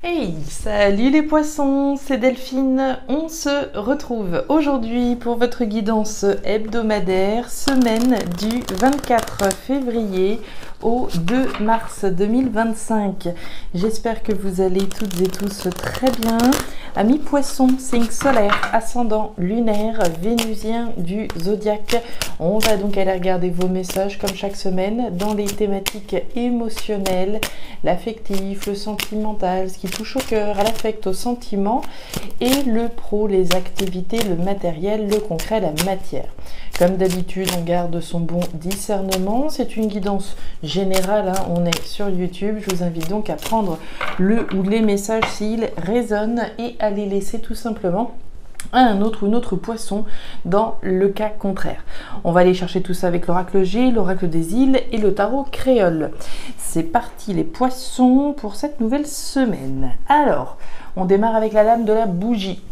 Hey, salut les poissons, c'est Delphine. On se retrouve aujourd'hui pour votre guidance hebdomadaire, semaine du 24 février au 2 mars 2025. J'espère que vous allez toutes et tous très bien. Amis poissons, signe solaire, ascendant lunaire, vénusien du zodiaque. On va donc aller regarder vos messages comme chaque semaine dans les thématiques émotionnelles, l'affectif, le sentimental, ce qui touche au cœur, à l'affect, au sentiment, et le pro, les activités, le matériel, le concret, la matière. Comme d'habitude, on garde son bon discernement. C'est une guidance générale, hein. On est sur YouTube. Je vous invite donc à prendre le ou les messages s'ils résonnent et à les laisser tout simplement à un autre ou une autre poisson dans le cas contraire. On va aller chercher tout ça avec l'oracle G, l'oracle des îles et le tarot créole. C'est parti les poissons pour cette nouvelle semaine. Alors, on démarre avec la lame de la bougie.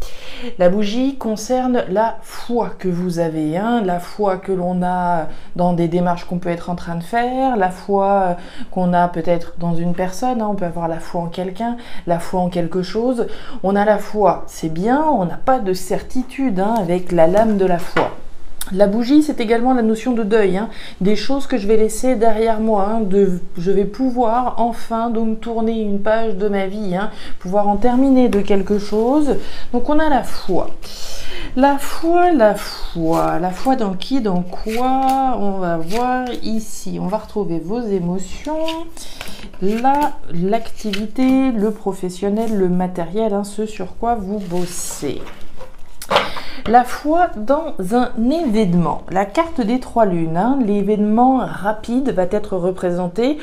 La bougie concerne la foi que vous avez, hein, la foi que l'on a dans des démarches qu'on peut être en train de faire, la foi qu'on a peut-être dans une personne, hein, on peut avoir la foi en quelqu'un, la foi en quelque chose. On a la foi, c'est bien, on n'a pas de certitude, hein, avec la lame de la foi. La bougie, c'est également la notion de deuil, hein, des choses que je vais laisser derrière moi, hein, je vais pouvoir enfin donc tourner une page de ma vie, hein, pouvoir en terminer de quelque chose. Donc on a la foi. La foi dans qui, dans quoi? On va voir ici, on va retrouver vos émotions, l'activité, le professionnel, le matériel, hein, ce sur quoi vous bossez. La foi dans un événement. La carte des trois lunes, hein, l'événement rapide va être représenté.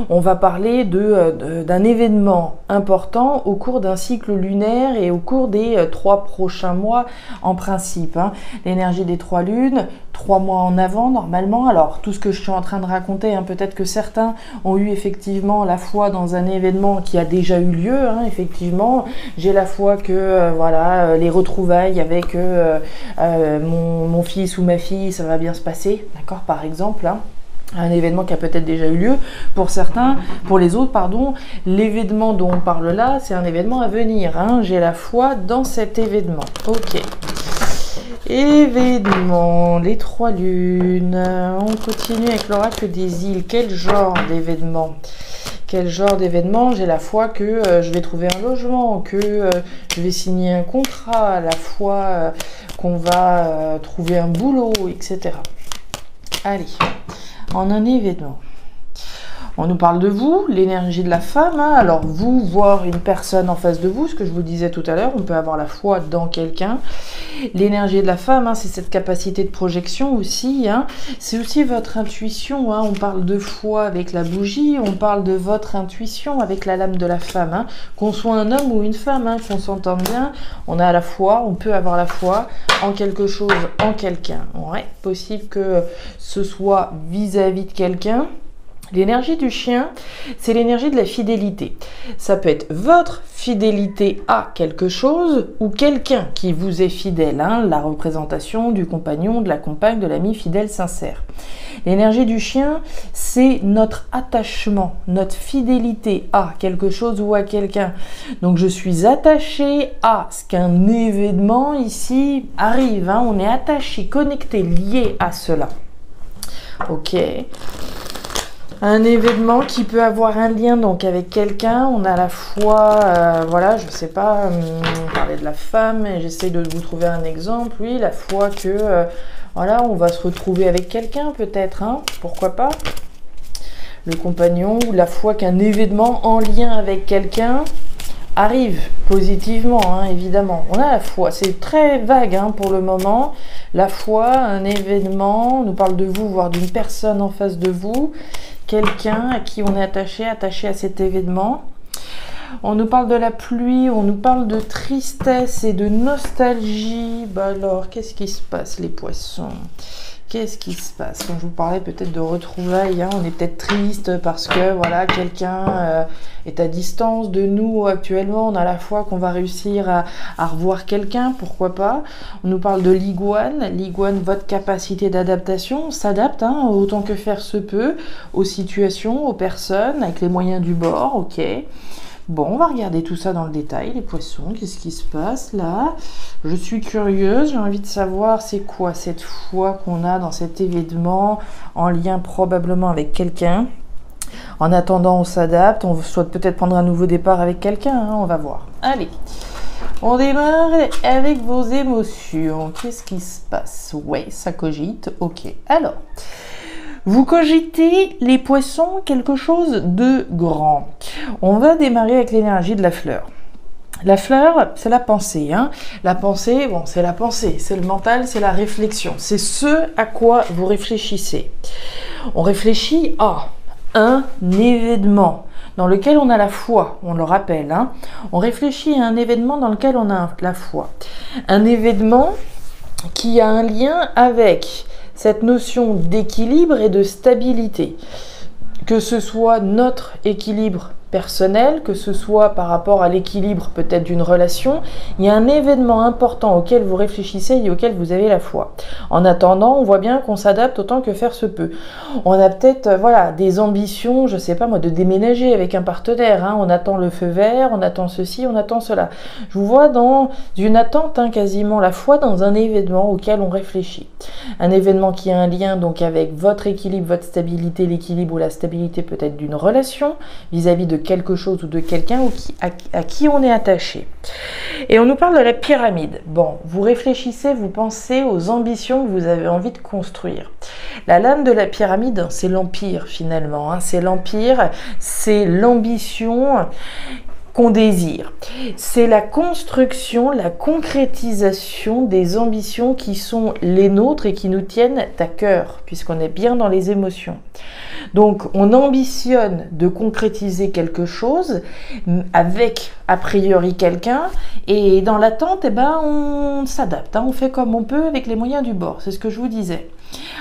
On va parler d'un événement important au cours d'un cycle lunaire et au cours des 3 prochains mois en principe, hein. L'énergie des trois lunes, 3 mois en avant normalement. Alors tout ce que je suis en train de raconter, hein, peut-être que certains ont eu effectivement la foi dans un événement qui a déjà eu lieu, hein, effectivement. J'ai la foi que voilà, les retrouvailles avec mon fils ou ma fille, ça va bien se passer, d'accord, par exemple, hein. Un événement qui a peut-être déjà eu lieu pour certains, pour les autres, pardon. L'événement dont on parle là, c'est un événement à venir, hein. J'ai la foi dans cet événement. Ok. Événement, les trois lunes. On continue avec l'oracle des îles. Quel genre d'événement? Quel genre d'événement? J'ai la foi que je vais trouver un logement, que je vais signer un contrat, la foi qu'on va trouver un boulot, etc. Allez, en un événement. On nous parle de vous, l'énergie de la femme, hein. Alors vous, voir une personne en face de vous, ce que je vous disais tout à l'heure, on peut avoir la foi dans quelqu'un. L'énergie de la femme, hein, c'est cette capacité de projection aussi, hein. C'est aussi votre intuition, hein. On parle de foi avec la bougie, on parle de votre intuition avec la lame de la femme, hein. Qu'on soit un homme ou une femme, hein, qu'on s'entende bien, on a la foi, on peut avoir la foi en quelque chose, en quelqu'un. Ouais, possible que ce soit vis-à-vis de quelqu'un. L'énergie du chien, c'est l'énergie de la fidélité. Ça peut être votre fidélité à quelque chose ou quelqu'un qui vous est fidèle, hein, la représentation du compagnon, de la compagne, de l'ami fidèle, sincère. L'énergie du chien, c'est notre attachement, notre fidélité à quelque chose ou à quelqu'un. Donc je suis attaché à ce qu'un événement ici arrive, hein, on est attaché, connecté, lié à cela. Ok. Un événement qui peut avoir un lien donc avec quelqu'un, on a la foi, voilà, je sais pas, on parlait de la femme, et j'essaie de vous trouver un exemple, oui, la foi que, voilà, on va se retrouver avec quelqu'un peut-être, hein, pourquoi pas, le compagnon, ou la foi qu'un événement en lien avec quelqu'un arrive positivement, hein, évidemment. On a la foi, c'est très vague, hein, pour le moment, la foi, un événement, on nous parle de vous, voire d'une personne en face de vous, quelqu'un à qui on est attaché à cet événement. On nous parle de la pluie, on nous parle de tristesse et de nostalgie. Bah alors, qu'est-ce qui se passe les poissons? Qu'est-ce qui se passe? Quand je vous parlais peut-être de retrouvailles, hein, on est peut-être triste parce que voilà, quelqu'un est à distance de nous actuellement. On a la foi qu'on va réussir à revoir quelqu'un, pourquoi pas. On nous parle de l'iguane. L'iguane, votre capacité d'adaptation, on s'adapte, hein, autant que faire se peut, aux situations, aux personnes, avec les moyens du bord, ok. Bon, on va regarder tout ça dans le détail, les poissons, qu'est-ce qui se passe là? Je suis curieuse, j'ai envie de savoir c'est quoi cette foi qu'on a dans cet événement, en lien probablement avec quelqu'un. En attendant, on s'adapte, on souhaite peut-être prendre un nouveau départ avec quelqu'un, hein, on va voir. Allez, on démarre avec vos émotions. Qu'est-ce qui se passe? Ouais, ça cogite, ok. Alors, vous cogitez, les poissons, quelque chose de grand. On va démarrer avec l'énergie de la fleur. La fleur, c'est la pensée. Hein. La pensée, bon, c'est la pensée, c'est le mental, c'est la réflexion. C'est ce à quoi vous réfléchissez. On réfléchit à un événement dans lequel on a la foi, on le rappelle. Hein. On réfléchit à un événement dans lequel on a la foi. Un événement qui a un lien avec cette notion d'équilibre et de stabilité. Que ce soit notre équilibre personnel, que ce soit par rapport à l'équilibre peut-être d'une relation, il y a un événement important auquel vous réfléchissez et auquel vous avez la foi. En attendant, on voit bien qu'on s'adapte autant que faire se peut. On a peut-être voilà, des ambitions, je sais pas moi, de déménager avec un partenaire. Hein. On attend le feu vert, on attend ceci, on attend cela. Je vous vois dans une attente, hein, quasiment la foi dans un événement auquel on réfléchit. Un événement qui a un lien donc avec votre équilibre, votre stabilité, l'équilibre ou la stabilité peut-être d'une relation vis-à-vis de quelque chose ou de quelqu'un à qui on est attaché. Et on nous parle de la pyramide. Bon, vous réfléchissez, vous pensez aux ambitions que vous avez envie de construire. La lame de la pyramide, c'est l'empire finalement. Hein. C'est l'empire, c'est l'ambition qu'on désire. C'est la construction, la concrétisation des ambitions qui sont les nôtres et qui nous tiennent à cœur, puisqu'on est bien dans les émotions. Donc, on ambitionne de concrétiser quelque chose avec, a priori, quelqu'un, et dans l'attente, eh ben, on s'adapte, hein, on fait comme on peut avec les moyens du bord, c'est ce que je vous disais.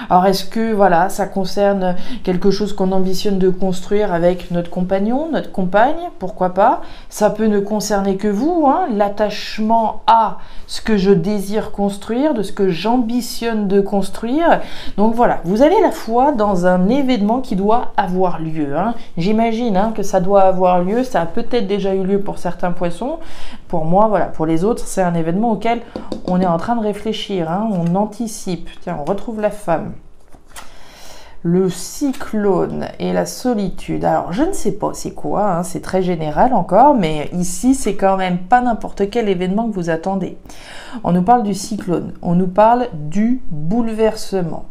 Alors, est-ce que, voilà, ça concerne quelque chose qu'on ambitionne de construire avec notre compagnon, notre compagne? Pourquoi pas? Ça peut ne concerner que vous, hein, l'attachement à ce que je désire construire, de ce que j'ambitionne de construire. Donc, voilà, vous avez la foi dans un événement qui doit avoir lieu. Hein. J'imagine hein, que ça doit avoir lieu. Ça a peut-être déjà eu lieu pour certains poissons. Pour moi, voilà, pour les autres, c'est un événement auquel on est en train de réfléchir. Hein, on anticipe. Tiens, on retrouve la femme. Le cyclone et la solitude. Alors, je ne sais pas c'est quoi, hein, c'est très général encore, mais ici, c'est quand même pas n'importe quel événement que vous attendez. On nous parle du cyclone, on nous parle du bouleversement.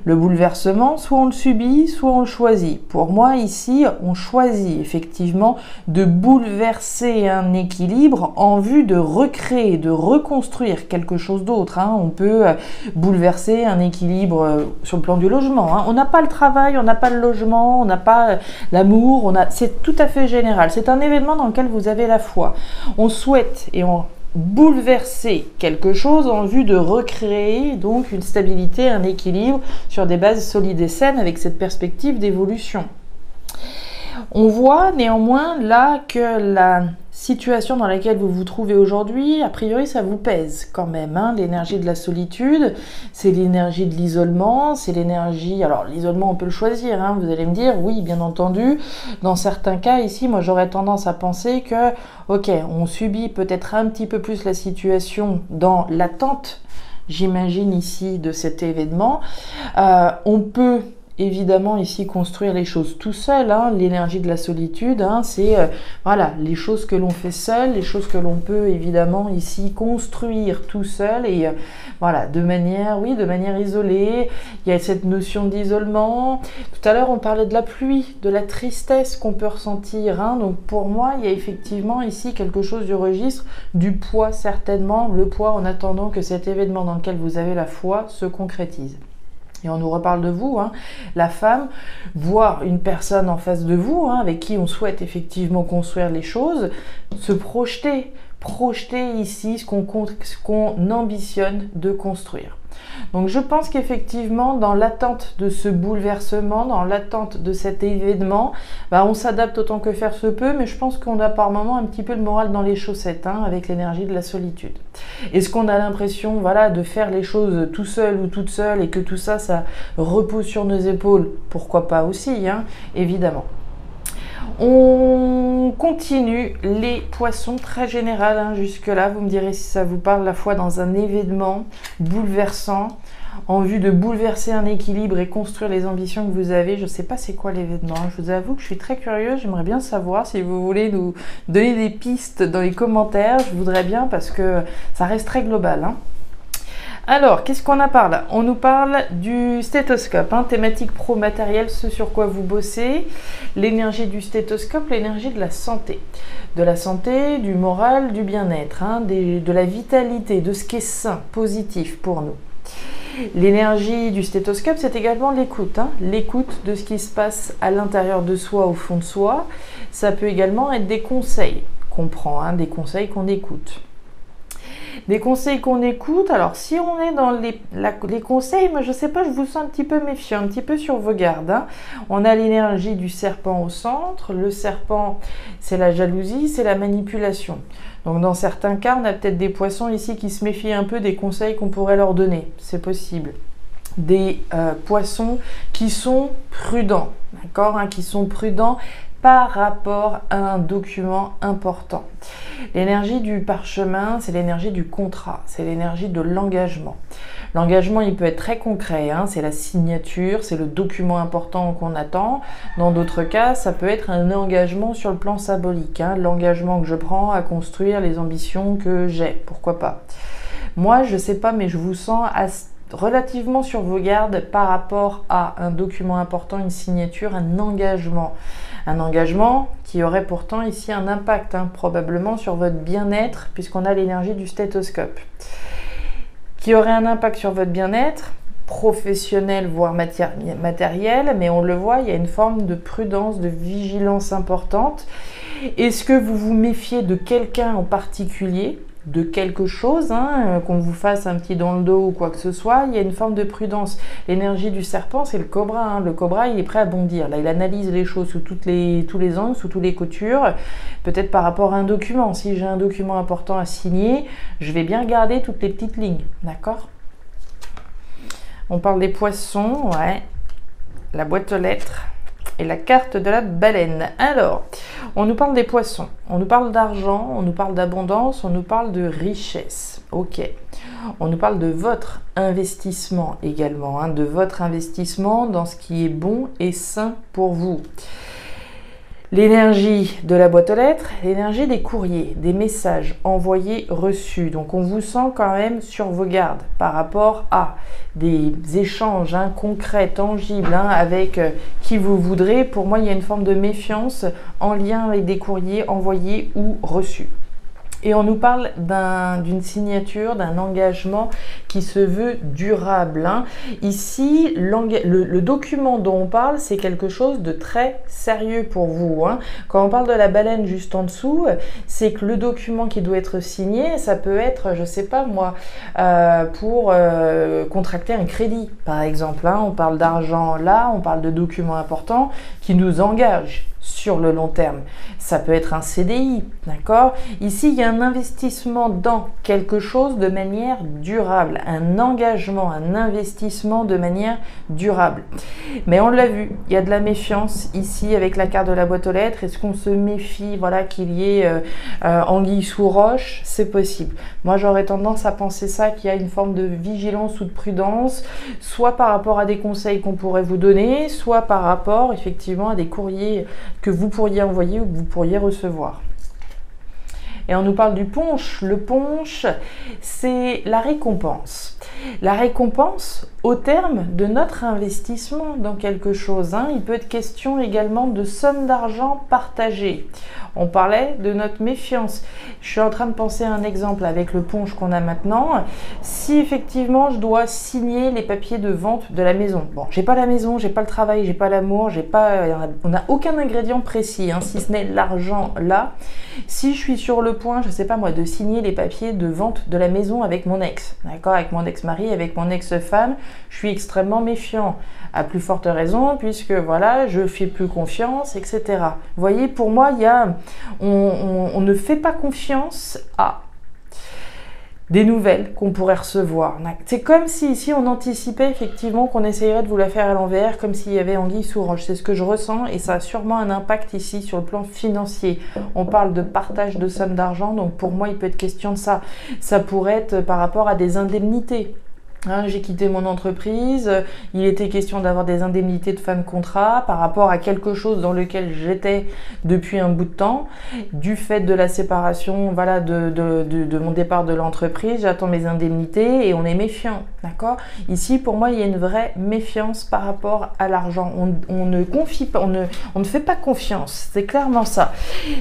Le bouleversement, soit on le subit, soit on le choisit. Pour moi, ici, on choisit effectivement de bouleverser un équilibre en vue de recréer, de reconstruire quelque chose d'autre. Hein. On peut bouleverser un équilibre sur le plan du logement. Hein. On n'a pas le travail, on n'a pas le logement, on n'a pas l'amour. C'est tout à fait général. C'est un événement dans lequel vous avez la foi. On souhaite et on bouleverser quelque chose en vue de recréer donc une stabilité, un équilibre sur des bases solides et saines avec cette perspective d'évolution. On voit néanmoins là que la situation dans laquelle vous vous trouvez aujourd'hui, a priori ça vous pèse quand même. Hein. L'énergie de la solitude, c'est l'énergie de l'isolement, c'est l'énergie... Alors l'isolement on peut le choisir, hein. Vous allez me dire, oui bien entendu, dans certains cas ici, moi j'aurais tendance à penser que, ok, on subit peut-être un petit peu plus la situation dans l'attente, j'imagine ici, de cet événement. On peut... évidemment ici construire les choses tout seul, hein. L'énergie de la solitude, hein, c'est voilà, les choses que l'on fait seul, les choses que l'on peut évidemment ici construire tout seul et voilà, de manière isolée. Il y a cette notion d'isolement. Tout à l'heure on parlait de la pluie, de la tristesse qu'on peut ressentir, hein. Donc pour moi il y a effectivement ici quelque chose du registre du poids, certainement le poids en attendant que cet événement dans lequel vous avez la foi se concrétise. Et on nous reparle de vous, hein, la femme, voir une personne en face de vous, hein, avec qui on souhaite effectivement construire les choses, se projeter ici ce qu'on ambitionne de construire. Donc je pense qu'effectivement, dans l'attente de ce bouleversement, dans l'attente de cet événement, on s'adapte autant que faire se peut, mais je pense qu'on a par moments un petit peu le moral dans les chaussettes, hein, avec l'énergie de la solitude. Est-ce qu'on a l'impression, voilà, de faire les choses tout seul ou toute seule et que tout ça, ça repose sur nos épaules? Pourquoi pas aussi, hein, évidemment. On continue les poissons, très général, hein, jusque-là. Vous me direz si ça vous parle, la foi dans un événement bouleversant, en vue de bouleverser un équilibre et construire les ambitions que vous avez. Je ne sais pas c'est quoi l'événement. Je vous avoue que je suis très curieuse. J'aimerais bien savoir si vous voulez nous donner des pistes dans les commentaires. Je voudrais bien parce que ça reste très global, hein. Alors, qu'est-ce qu'on a par là? On nous parle du stéthoscope, hein, thématique pro-matériel, ce sur quoi vous bossez, l'énergie du stéthoscope, l'énergie de la santé. De la santé, du moral, du bien-être, hein, de la vitalité, de ce qui est sain, positif pour nous. L'énergie du stéthoscope, c'est également l'écoute, hein, l'écoute de ce qui se passe à l'intérieur de soi, au fond de soi. Ça peut également être des conseils qu'on prend, hein, des conseils qu'on écoute. Des conseils qu'on écoute. Alors, si on est dans les conseils, moi, je sais pas, je vous sens un petit peu méfiant, un petit peu sur vos gardes, hein. On a l'énergie du serpent au centre. Le serpent, c'est la jalousie, c'est la manipulation. Donc, dans certains cas, on a peut-être des poissons ici qui se méfient un peu des conseils qu'on pourrait leur donner. C'est possible. Des poissons qui sont prudents, d'accord, hein, qui sont prudents par rapport à un document important. L'énergie du parchemin, c'est l'énergie du contrat, c'est l'énergie de l'engagement. L'engagement, il peut être très concret, hein, c'est la signature, c'est le document important qu'on attend. Dans d'autres cas, ça peut être un engagement sur le plan symbolique, hein, l'engagement que je prends à construire les ambitions que j'ai, pourquoi pas. Moi, je sais pas, mais je vous sens relativement sur vos gardes par rapport à un document important, une signature, un engagement. Un engagement qui aurait pourtant ici un impact, hein, probablement sur votre bien-être, puisqu'on a l'énergie du stéthoscope. Qui aurait un impact sur votre bien-être, professionnel, voire matériel, mais on le voit, il y a une forme de prudence, de vigilance importante. Est-ce que vous vous méfiez de quelqu'un en particulier, de quelque chose, hein, qu'on vous fasse un petit dans le dos ou quoi que ce soit? Il y a une forme de prudence. L'énergie du serpent, c'est le cobra, hein. Le cobra, il est prêt à bondir. Là, il analyse les choses sous tous les angles, sous toutes les coutures, peut-être par rapport à un document. Si j'ai un document important à signer, je vais bien garder toutes les petites lignes, d'accord? On parle des poissons, ouais. La boîte aux lettres et la carte de la baleine. Alors, on nous parle des poissons, on nous parle d'argent, on nous parle d'abondance, on nous parle de richesse. Ok. On nous parle de votre investissement également, hein, de votre investissement dans ce qui est bon et sain pour vous. L'énergie de la boîte aux lettres, l'énergie des courriers, des messages envoyés, reçus. Donc on vous sent quand même sur vos gardes par rapport à des échanges, hein, concrets, tangibles, hein, avec qui vous voudrez. Pour moi, il y a une forme de méfiance en lien avec des courriers envoyés ou reçus. Et on nous parle d'une signature, d'un engagement qui se veut durable, hein. Ici, le document dont on parle, c'est quelque chose de très sérieux pour vous, hein. Quand on parle de la baleine juste en dessous, c'est que le document qui doit être signé, ça peut être, je sais pas moi, pour contracter un crédit, par exemple, hein. On parle d'argent là, on parle de documents importants qui nous engagent sur le long terme. Ça peut être un CDI, d'accord? Ici, il y a un investissement dans quelque chose de manière durable, un engagement, un investissement de manière durable. Mais on l'a vu, il y a de la méfiance ici avec la carte de la boîte aux lettres. Est-ce qu'on se méfie, voilà, qu'il y ait anguille sous roche? C'est possible. Moi, j'aurais tendance à penser ça, qu'il y a une forme de vigilance ou de prudence, soit par rapport à des conseils qu'on pourrait vous donner, soit par rapport, effectivement, à des courriers que vous pourriez envoyer ou que vous pourriez recevoir. Et on nous parle du punch. Le punch, c'est la récompense. La récompense au terme de notre investissement dans quelque chose, hein. Il peut être question également de somme d'argent partagée. On parlait de notre méfiance. Je suis en train de penser à un exemple avec le punch qu'on a maintenant. Si effectivement je dois signer les papiers de vente de la maison. Bon, j'ai pas la maison, j'ai pas le travail, j'ai pas l'amour, on n'a aucun ingrédient précis, hein, si ce n'est l'argent là. Si je suis sur le point, je sais pas moi, de signer les papiers de vente de la maison avec mon ex, d'accord, avec mon ex-mari, avec mon ex-femme, je suis extrêmement méfiant. À plus forte raison, puisque voilà, je fais plus confiance, etc. Vous voyez, pour moi, on ne fait pas confiance à des nouvelles qu'on pourrait recevoir. C'est comme si ici on anticipait effectivement qu'on essayerait de vous la faire à l'envers, comme s'il y avait anguille sous roche. C'est ce que je ressens et ça a sûrement un impact ici sur le plan financier. On parle de partage de sommes d'argent, donc pour moi il peut être question de ça. Ça pourrait être par rapport à des indemnités. J'ai quitté mon entreprise, il était question d'avoir des indemnités de fin de contrat par rapport à quelque chose dans lequel j'étais depuis un bout de temps. Du fait de la séparation, voilà, de mon départ de l'entreprise, j'attends mes indemnités et on est méfiant, d'accord? Ici, pour moi, il y a une vraie méfiance par rapport à l'argent. On ne confie pas, on ne fait pas confiance, c'est clairement ça.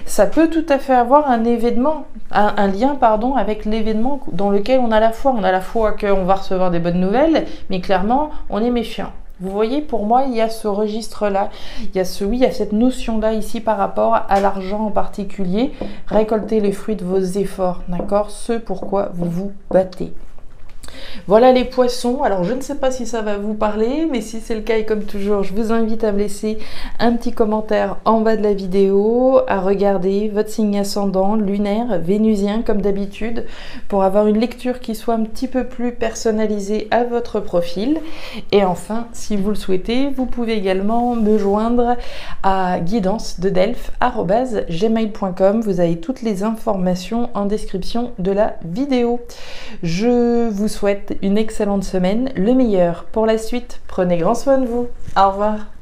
Ça peut tout à fait avoir un événement, un lien, pardon, avec l'événement dans lequel on a la foi. On a la foi qu'on va recevoir des bonnes nouvelles, mais clairement, on est méfiant. Vous voyez, pour moi, il y a ce registre-là, il y a cette notion-là ici par rapport à l'argent en particulier. Récolter les fruits de vos efforts, d'accord? Ce pourquoi vous vous battez. Voilà les poissons, alors je ne sais pas si ça va vous parler, mais si c'est le cas et comme toujours, je vous invite à me laisser un petit commentaire en bas de la vidéo, à regarder votre signe ascendant, lunaire, vénusien comme d'habitude, pour avoir une lecture qui soit un petit peu plus personnalisée à votre profil. Et enfin, si vous le souhaitez, vous pouvez également me joindre à guidance-de-delphes@gmail.com. Vous avez toutes les informations en description de la vidéo. Je vous souhaite une excellente semaine, le meilleur pour la suite. Prenez grand soin de vous. Au revoir.